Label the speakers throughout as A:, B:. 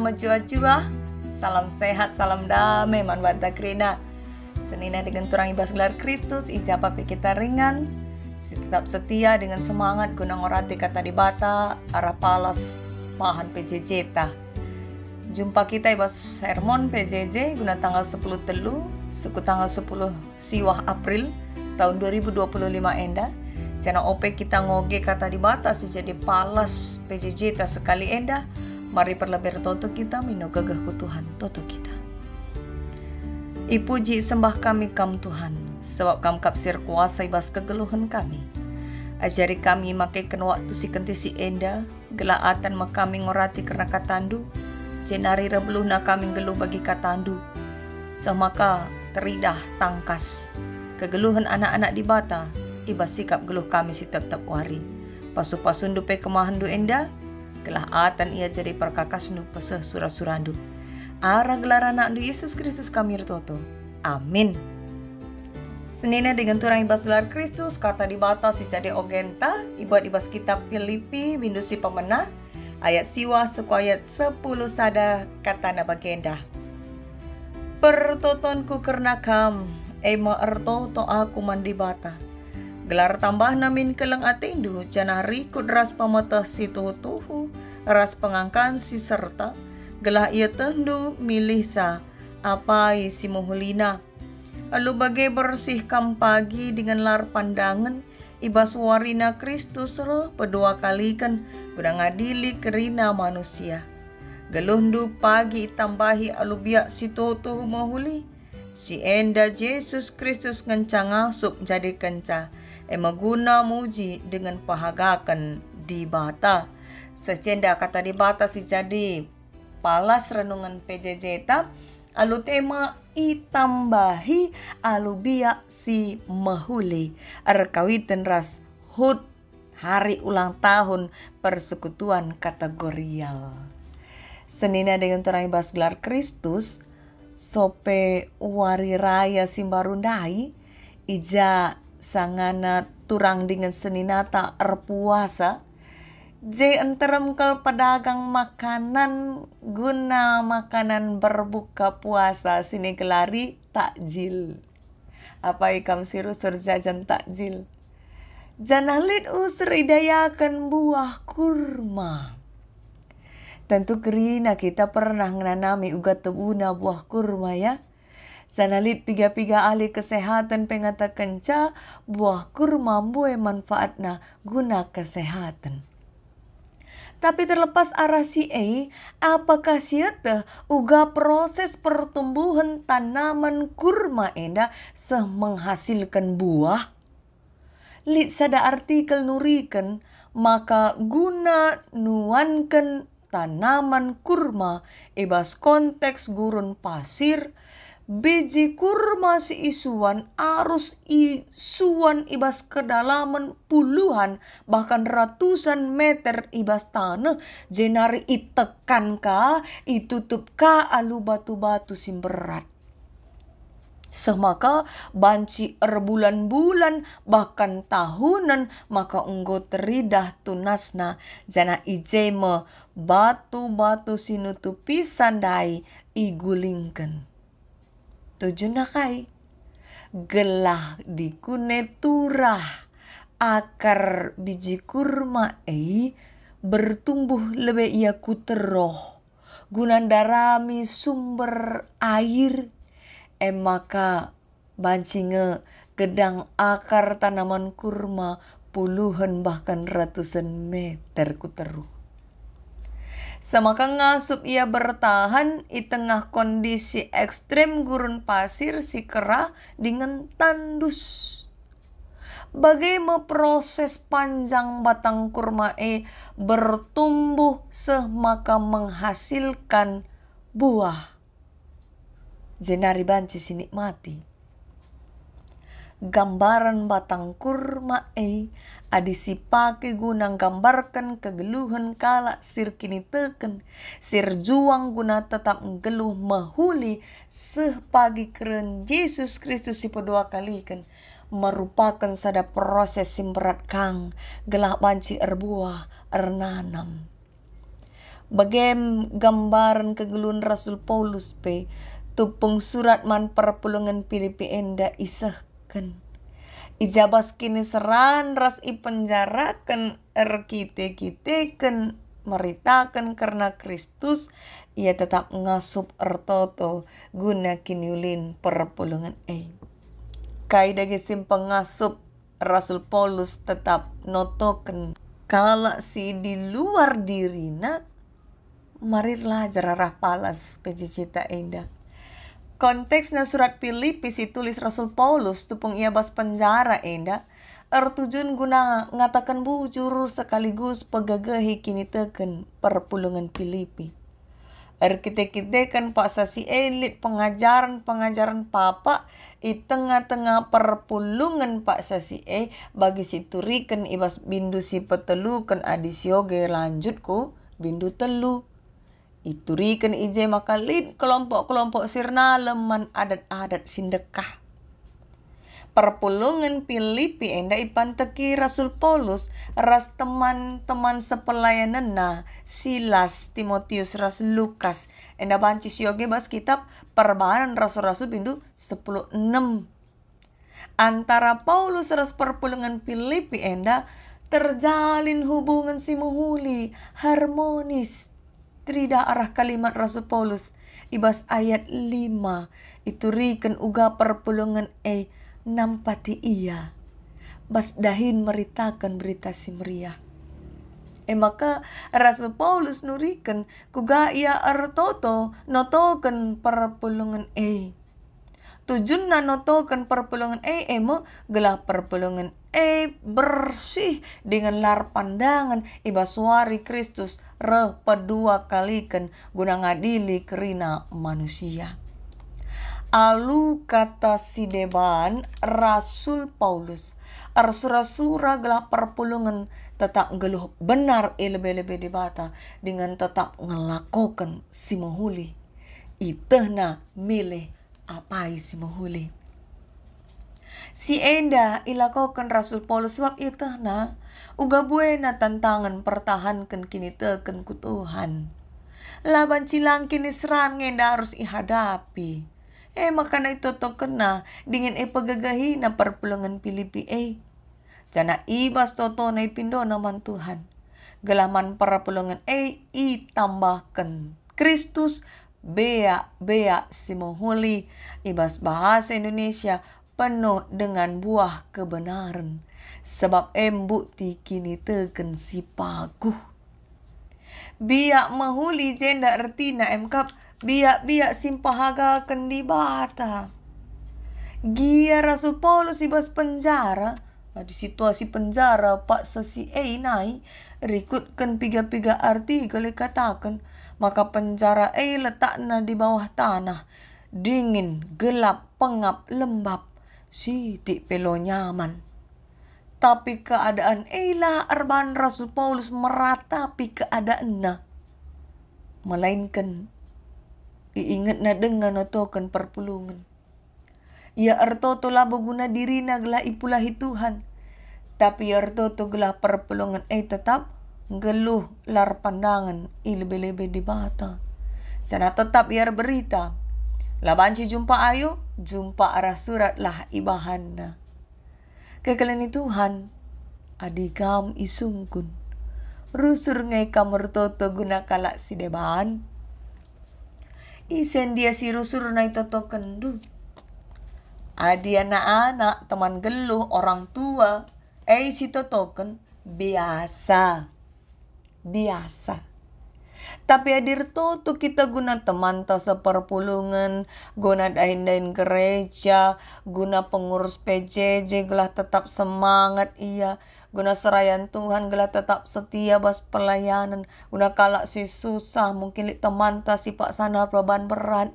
A: selamat jua-jua. Salam sehat, salam damai, manwata krina. Senina dengan turang ibas gelar Kristus, ijapa kita ringan. Tetap setia dengan semangat guna ngorati kata dibata, arah palas, pahan PJJ ta. Jumpa kita ibas sermon PJJ guna tanggal 10 telu, suku tanggal 10 siwah April tahun 2025 enda. Jana OP kita ngoge kata dibata sejadi palas PJJ ta sekali enda. Mari perlebar toto kita mino gagah ku Tuhan toto kita. Ipuji sembah kami kam Tuhan, sebab kam kapsir kuasa ibas kegeluhan kami. Ajari kami makai ken waktu si kenti si enda, gelaatan makami ngorati karena katandu, jenari rebluh na kami geluh bagi katandu. Semaka teridah tangkas, kegeluhan anak-anak di bata, ibas sikap geluh kami si tetap wari. Pasu-pasun dupe kemahandu enda, gelaatan ia jadi perkakas nu peseh surat-surandu. Arah gelar anak nu Yesus Kristus kami toto. Amin. Senina dengan turang ibas gelar Kristus kata dibata si jadi ogenta ibuat ibas kitab Filipi windu si pemena ayat siwa suku ayat 10 sada kata na bagenda. Pertotonku karena kam ema erto to aku mandibata. Gelar tambah namin kelang atindu janari kudras pamatah si tuhu ras pengangkan si serta gelah ia tendu milih sa apai si muhulina. Lalu bagai bersih kam pagi dengan lar pandangan ibas warina Kristus roh pedua kali kan guna ngadili kerina manusia. Gelundu pagi tambahi alubiak si tuhu muhuli si enda Yesus Kristus ngencang asup jadi kenca. Emaguna muji dengan pahagakan di bata. Secenda kata di bata si jadi palas renungan PJJ ta. Alu tema itambahi alu biak si mahuli. Arkawitan ras hud hari ulang tahun persekutuan kategorial. Senina dengan turang ibas gelar Kristus. Sope wari raya simbarundai. Ija sangana turang dengan seninata erpuasa. J enterem kel pedagang makanan guna makanan berbuka puasa sini gelari takjil. Apa ikam siru surjajan takjil. Janalit usur idayakan buah kurma. Tentu kerina kita pernah nganami uga tebuna buah kurma ya. Sanalit piga-piga ahli kesehatan pengata kenca buah kurma buah manfaatna guna kesehatan. Tapi terlepas arah si apakah siata uga proses pertumbuhan tanaman kurma enda menghasilkan buah? Lit sada artikel nurikan maka guna nuankan tanaman kurma ibas konteks gurun pasir. Biji kurma si isuan arus isuan ibas kedalaman puluhan bahkan ratusan meter ibas tanah jenari itekan ka itutup ka alu batu-batu simberat. Semaka banci bulan-bulan bahkan tahunan maka unggo teridah tunasna jana ijeme batu-batu sinutupi sandai igulingken. Tujuh kai gelah dikune turah akar biji kurma bertumbuh lebih ia kuteroh gunandarami sumber air maka bancinge gedang akar tanaman kurma puluhan bahkan ratusan meter kuteruh. Semaka ngasup ia bertahan di tengah kondisi ekstrem gurun pasir si kerah dengan tandus. Bagaimana proses panjang batang kurma bertumbuh semaka menghasilkan buah. Jenari banci sinikmati. Gambaran batang kurma adisi pake guna gambarkan kegeluhan kala sir kini teken sir juang guna tetap geluh mahuli sepagi keren Yesus Kristus si pedua kalikan merupakan sada proses simberat kang gelah banci erbuah ernanam. Bagem gambaran kegelun Rasul Paulus pe tupung surat man perpulungan Filipi enda isahkan. Ijabas kini seran ras ipenjarakan kite ken meritakan karena Kristus ia tetap ngasup ertoto guna kiniulin perpulungan Kaida gesim pengasup Rasul Paulus tetap notoken kala si di luar dirina marirlah jararah palas pejicita enda. Konteksnya surat Filipi tulis Rasul Paulus tupung ia bas penjara enda ertujun guna ngatakan bujur sekaligus pegagahi kini teken perpulungan Filipi. Kita kan pak sasi elit pengajaran papa i tengah-tengah perpulungan pak sasi bagi siturikan ibas bindu si petelu kan adisioge lanjutku bindu telu. Iturikan ije makalin kelompok-kelompok sirna leman adat-adat sindekah. Perpulungan Filipi enda ipanteki Rasul Paulus ras teman-teman sepelayananna Silas, Timotius, ras Lukas enda banci sioge bas kitab perbahanan rasul-rasul bindu 16. Antara Paulus ras perpulungan Filipi enda terjalin hubungan simuhuli harmonis. Trida arah kalimat Rasul Paulus ibas ayat 5 iturikan uga perpulungan nampati ia bas dahin meritakan berita si meriah. Maka Rasul Paulus nurikan kuga ia artoto notoken perpulungan Tujunna notoken perpulungan emo gelah perpulungan bersih dengan lar pandangan ibaswari Kristus pedua kalikan guna ngadili kerina manusia. Alu kata si deban Rasul Paulus arsura-sura gelah perpulungan tetap geluh benar lebih-lebih dibata dengan tetap ngelakokan si mahuli itehna milih apai si mahuli. Si enda ilakokan Rasul Paulus sebab itehna uga buena tantangan pertahankan kini teken ku Tuhan. Laban cilang kini serang ngenda harus ihadapi. Makana itu to kena dengan pegagahi na perpulungan Filipi jana ibas toto na ipindo naman Tuhan. Gelaman perpulungan tambahkan Kristus bea si menghuli ibas bahasa Indonesia penuh dengan buah kebenaran. Sebab bukti kini teken si paguh. Biak mahuli jenda ertina kap biak simpahaga kendibata. Gia Rasul Paulus ibas penjara. Di situasi penjara pak sesi nai rikutkan piga-piga artikel katakan maka penjara letakna di bawah tanah dingin gelap pengap lembab sitik pelo nyaman. Tapi keadaan lah arban Rasul Paulus meratapi keadaannya. Melainkan iingat na dengan notokan perpulungan. Ia ertoto labo guna diri na gelah ipulahi Tuhan. Tapi ertoto gelah perpulungan tetap geluh lar pandangan lebih-lebih dibata. Sana tetap iar berita. Labanci jumpa ayo, jumpa arah surat lah ibahanna. Kekalani Tuhan, adikam isungkun. Rusur ngai kamar toto guna kalak si deban. Isen dia si rusur nai toto kendu. Adi anak-anak, teman geluh, orang tua. Si toto ken biasa. Tapi hadir toto kita guna teman ta seperpulungan, guna dahin-dahin gereja, guna pengurus PJJ gelah tetap semangat ia, guna serayan Tuhan gelah tetap setia bas pelayanan, guna kalak si susah mungkin li teman ta si pak sana beban berat.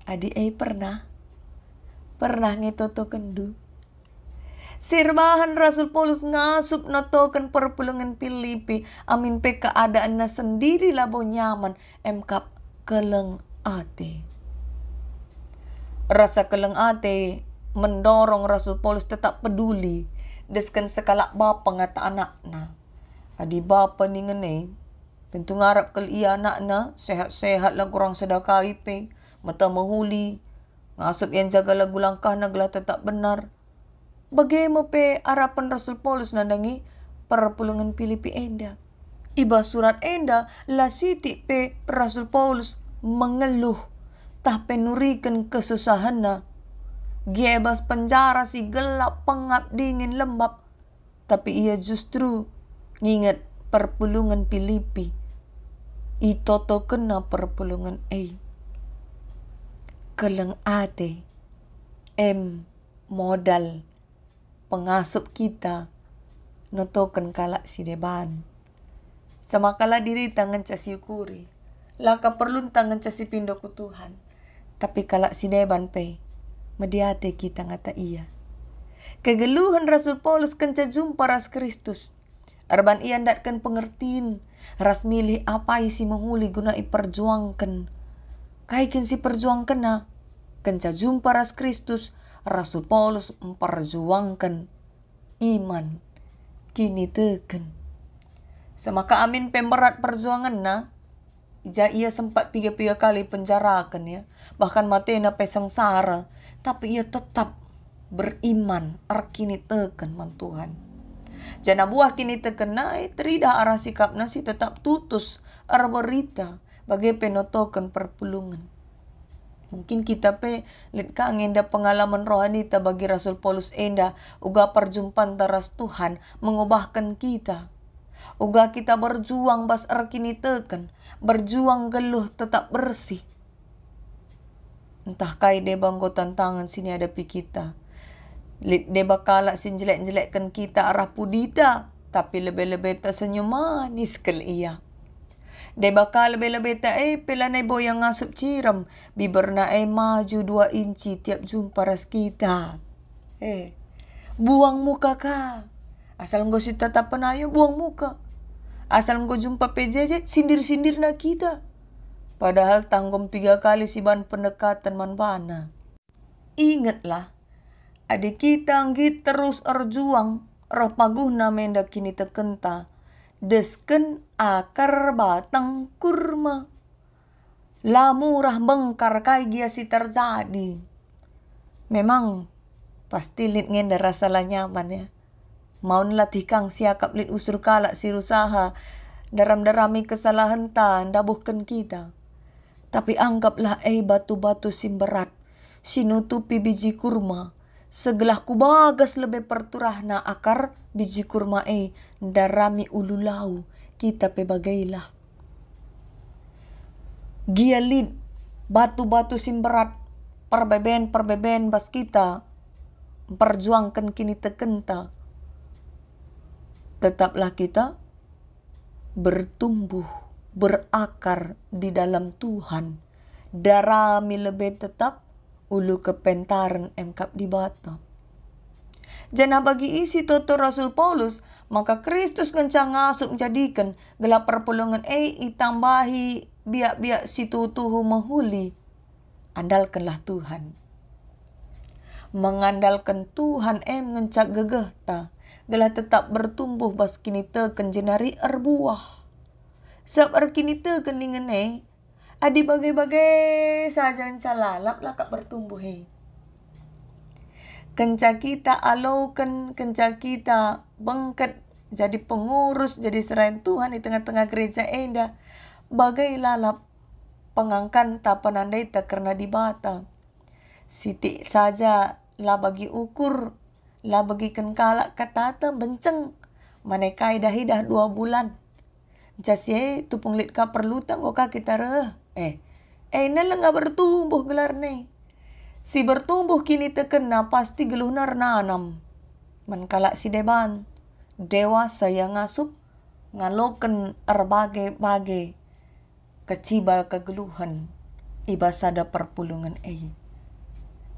A: Adi pernah ngetoto kendu. Sirbahan Rasul Paulus ngasup notokan perpulungan Filipi amin pe keadaannya sendiri labo nyaman kap keleng ate. Rasa keleng ate mendorong Rasul Paulus tetap peduli deskan sekalak bapa ngata anakna. Adi bapa ni ngene Tentu ngarap kel iya anakna sehat-sehat lah kurang sedakai pe. Mata mahuli. Ngasup yang jaga lagu langkah nagla tetap benar. Bagaimana pe harapan Rasul Paulus nandangi perpulungan Filipi enda. Iba surat enda lah siti pe Rasul Paulus mengeluh tah penurikan kesusahan na. Giebas penjara si gelap pengap dingin lembab. Tapi ia justru nginget perpulungan Filipi. Itoto kena perpulungan keleng ate modal pengasup kita notoken kalak si deban. Semakala diri tangan syukuri. Laka perlu tangan si pindo ku Tuhan. Tapi kalak si deban pe mediate kita ngata iya. Kegeluhan Rasul Paulus kenca jumpa ras Kristus. Arban ia ndatkan pengertiin. Ras milih apa isi mahuli guna iperjuangkan. Kaikin si perjuangkan na. Kenca jumpa ras Kristus. Rasul Paulus memperjuangkan iman. Kini teken. Semaka amin pemberat perjuangan na. Ija ia sempat 3 kali penjarakan ya. Bahkan matena pesengsara. Tapi ia tetap beriman. Arkini teken man Tuhan. Jana buah kini tekenai terida arah sikap nasi tetap tutus arah berita bagai penotokan perpulungan. Mungkin kita pe lihat kang enda pengalaman rohani ta bagi Rasul Paulus enda uga perjumpaan taras Tuhan mengubahkan kita. Uga kita berjuang bas arkini teken, berjuang geluh tetap bersih. Entah kai de banggo tantangan sini hadapi kita. Dia bakal jelek-jelekkan kita arah pudita. Tapi lebih-lebih tak senyum manis kel iya. Dia bakal lebih-lebih tak pelanai boyang ngasup ciram. Biberna maju 2 inci tiap jumpa ras kita. Buang muka ka. Asal engkau si tetap penayo buang muka. Asal engkau jumpa PJJ sindir-sindir na kita. Padahal tanggung 3 kali si ban pendekatan manbana. Ingatlah. Adik kita nggit terus erjuang, roh paguhna menda kini tekenta, desken akar batang kurma. Lamurah bengkar kai gia si terjadi. Memang pasti lit ngenda rasa lah nyaman ya. Mau latih kang siakap lit usur kalak si rusaha, daram-darami kesalahan ta ndabuhkan kita. Tapi anggaplah batu-batu simberat, sinutupi biji kurma. Segelah kubagas lebih perturahna akar biji kurma darami ululau kita pe bagailah. Gialid batu-batu simberat perbeben bas kita perjuangkan kini tekenta. Tetaplah kita bertumbuh berakar di dalam Tuhan. Darami lebih tetap ulu kepentaran emkap di bata. Jana bagi isi toto Rasul Paulus, maka Kristus kencang ngasup jadikan gelap perpulungan itambahi biak-biak situ tuhu mahuli. Andalkanlah Tuhan. Mengandalkan Tuhan ngencak gegeh ta, gelah tetap bertumbuh bas kini teken jenari erbuah. Sebab kini teken ningen adi bagai-bagai saja calalap lah kak bertumbuh Kenca kita alaukan, kenca kita bengket jadi pengurus, jadi serain Tuhan di tengah-tengah gereja enda. Bagai lalap pengangkan tak penandai tak karena dibata. Siti saja lah bagi ukur, lah bagi kalak kata benceng. Manekai dah 2 bulan. Jasi tupung lit ka perlu tanggo ka kita reh. Nalang nga bertumbuh gelar nih. Si bertumbuh kini tekena pasti geluh nanam. Mankalak si deban. Dewasa yang ngasup ngaloken erbagai-bagai kecibal kegeluhan. Ibasada perpulungan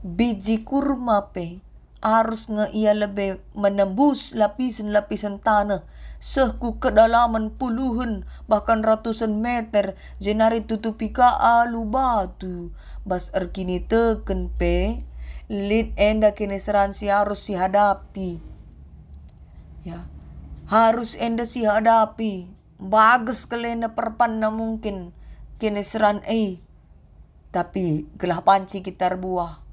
A: Biji kurma pe harus ia lebih menembus lapisan-lapisan tanah sehku kedalaman puluhan bahkan ratusan meter jenari tutupi ka alu batu bas erkini teken pe lit enda kini seransi harus sihadapi ya harus enda sihadapi bagus kelena perpan na mungkin kini seran tapi gelah panci kita buah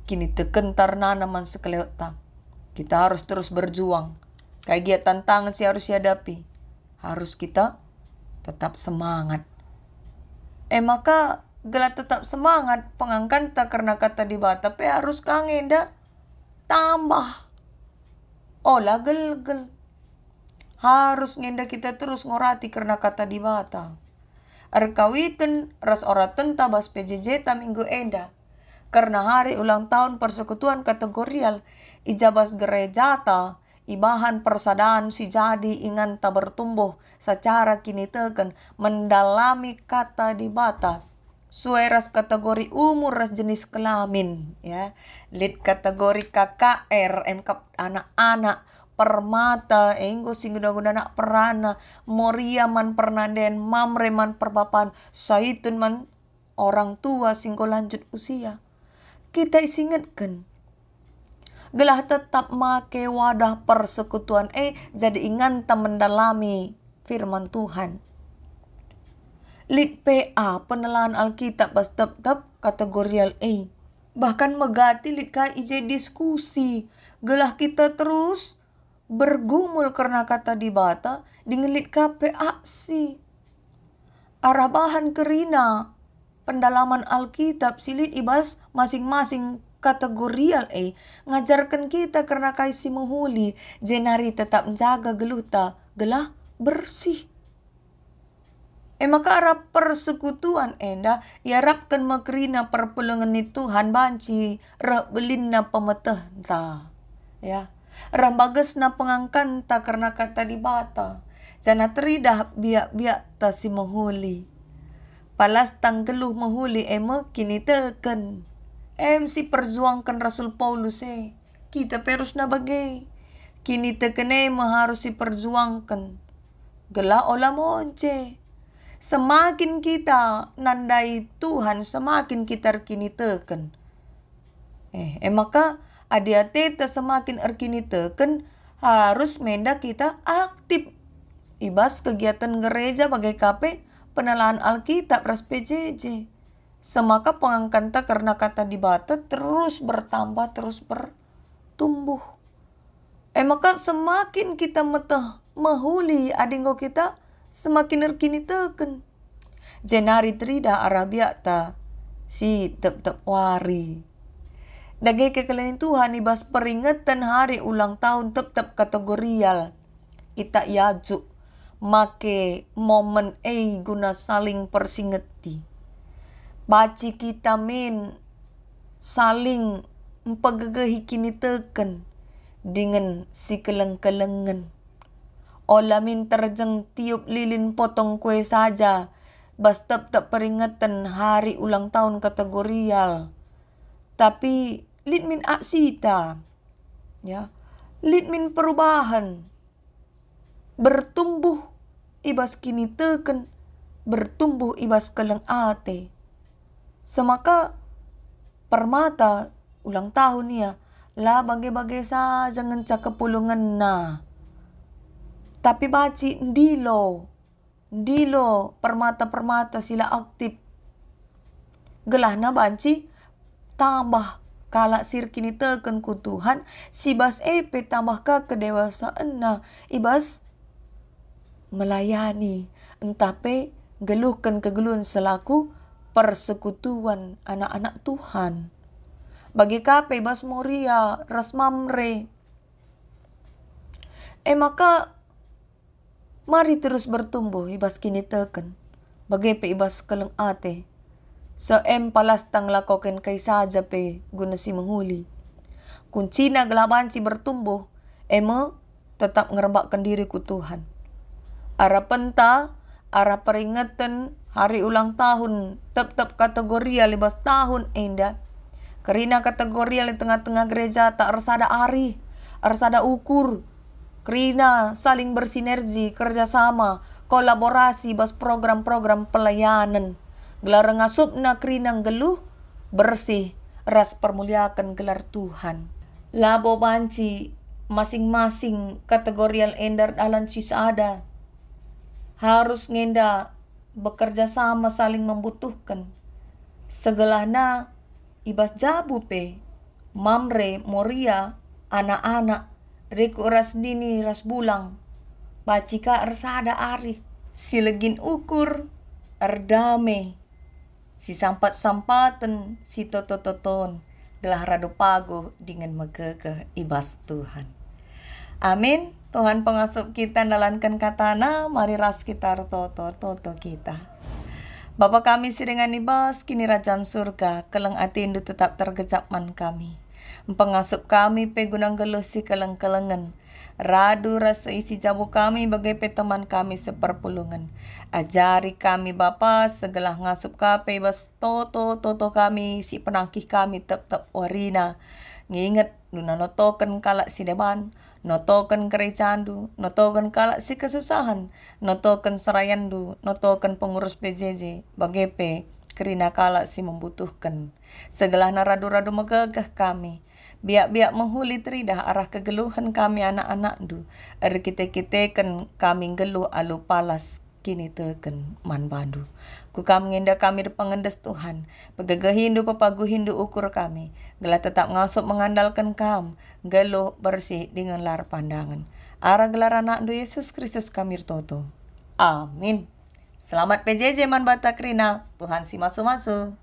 A: kini tekentar naman sekeleota. Kita harus terus berjuang. Kayak dia tantangan sih harus dihadapi. Harus kita tetap semangat. Maka gelah tetap semangat pengangkan tak karena kata di bata pe harus kangen dah tambah. Olah gel. Harus ngenda kita terus ngorati karena kata di bata. Arkawiten ras ora tenta bas PJJ ta minggu enda. Karena hari ulang tahun persekutuan kategorial ijabas gereja ta ibahan persadaan si jadi ingan ta bertumbuh secara kini teken mendalami kata di bata. Sueras kategori umur ras jenis kelamin ya. Lid kategori KKR MK anak-anak permata enggo sing guna-guna anak perana moria man pernanden mamre man perbapan saitun man orang tua sing lanjut usia. Kita isingetkan gelah tetap make wadah persekutuan jadi ingan ta mendalami firman Tuhan. Lid PA penelaan Alkitab bas tep kategorial bahkan megati lid ka ije diskusi gelah kita terus bergumul karena kata di bata dengan lid ka PA si arabahan kerina pendalaman Alkitab silit ibas masing-masing kategorial ngajarkan kita karena kaisi menghuli jenari tetap menjaga geluta gelah bersih. Maka arah persekutuan enda iarapkan makrina perpulungan ni Tuhan banci belina pemeteh ta ya rambages na pengangkan ta karena kata di bata jana teridah biak-biak ta si menghuli palas tanggeluh menghuli kini teken si perjuangkan Rasul Paulus kita perus na bagay kini teken harus si perjuangkan gela ola monce semakin kita nandai Tuhan semakin kita kini teken maka adiateta semakin kini teken harus menda kita aktif ibas kegiatan gereja bagai KP penelaan Alkitab ras PJJ. Semaka pengangkanta karena kata di bata terus bertambah, terus bertumbuh. Maka semakin kita mahuli adinggo kita semakin erkini teken. Jenari trida Arabia ta si tep wari. Dagay kekalanin Tuhan ibas peringatan hari ulang tahun tep kategorial. Kita yaju make momen guna saling persingeti. Baci kita saling pagagahi kini teken dengan si keleng-kelengan. Olamin terjeng tiup lilin potong kue saja. Bas tep peringatan hari ulang tahun kategorial. Tapi litmin aksita. Ya. Litmin perubahan. Bertumbuh ibas kini teken, bertumbuh ibas keleng ate. Semaka permata ulang tahun ya, lah bagai-bagai saja ngenca kepulungan na. Tapi baci ndilo permata sila aktif. Gelah na banci tambah kala sir kini teken ku Tuhan sibas tambah ka kedewasaan na ibas melayani entape geluhkan kegeluhan selaku persekutuan anak-anak Tuhan. Bagi kape bas moria ras mamre. Maka mari terus bertumbuh ibas kini teken. Bagi pe ibas keleng ate. Palastang lakoken kay saja pe guna si menghuli. Kunci na gelabanci bertumbuh tetap ngerembakkan diri ku Tuhan. Arah penta, arah peringatan hari ulang tahun tep kategorial libas tahun enda. Karena kategorial di tengah-tengah gereja tak arsada ari, arsada ukur. Karena saling bersinergi, kerjasama, kolaborasi bas program-program pelayanan. Gelar ngasupna karena geluh bersih ras permuliakan gelar Tuhan. Labo banci masing-masing kategorial endar dalam sisada. harus ngenda bekerja sama saling membutuhkan. Segelahna ibas jabu pe, mamre, moria, anak-anak, riku ras dini ras bulang, bacika ersada ari, silegin ukur, erdame, si sampat-sampaten, si toto-toton, gelah rado pago dengan megegeh ibas Tuhan. Amin. Tuhan pengasup kita nalankan katana, mari ras kita toto kita. Bapa kami siringan ibas, kini rajaan surga, keleng atindu tetap tergejap man kami. Pengasup kami pegunang gelusi keleng-kelengan. Radu rasa isi jabu kami bagai peteman kami seperpulungan. Ajari kami Bapa segelah ngasup kape bas toto kami si penangkih kami tetap warina. Nginget nuna notoken kalak si deban, notoken gerejandu, notoken kalak si kesusahan, notoken serayandu, notoken pengurus PJJ, bagepe kerina kalak si membutuhkan. Segelah naradu-radu megegah kami, biak-biak menghuli teridah arah kegeluhan kami anak-anak du, kita-kita kami geluh alu palas kini teken man bandu. Ku kam ngenda kami de pengendes Tuhan, pegegehindu pepagu hindu ukur kami, gelah tetap ngasup mengandalkan kam, geluh bersih dengan lar pandangan. Arah gelar anak du Yesus Kristus kami toto. Amin. Selamat PJJ man bata krina, Tuhan si masu-masu.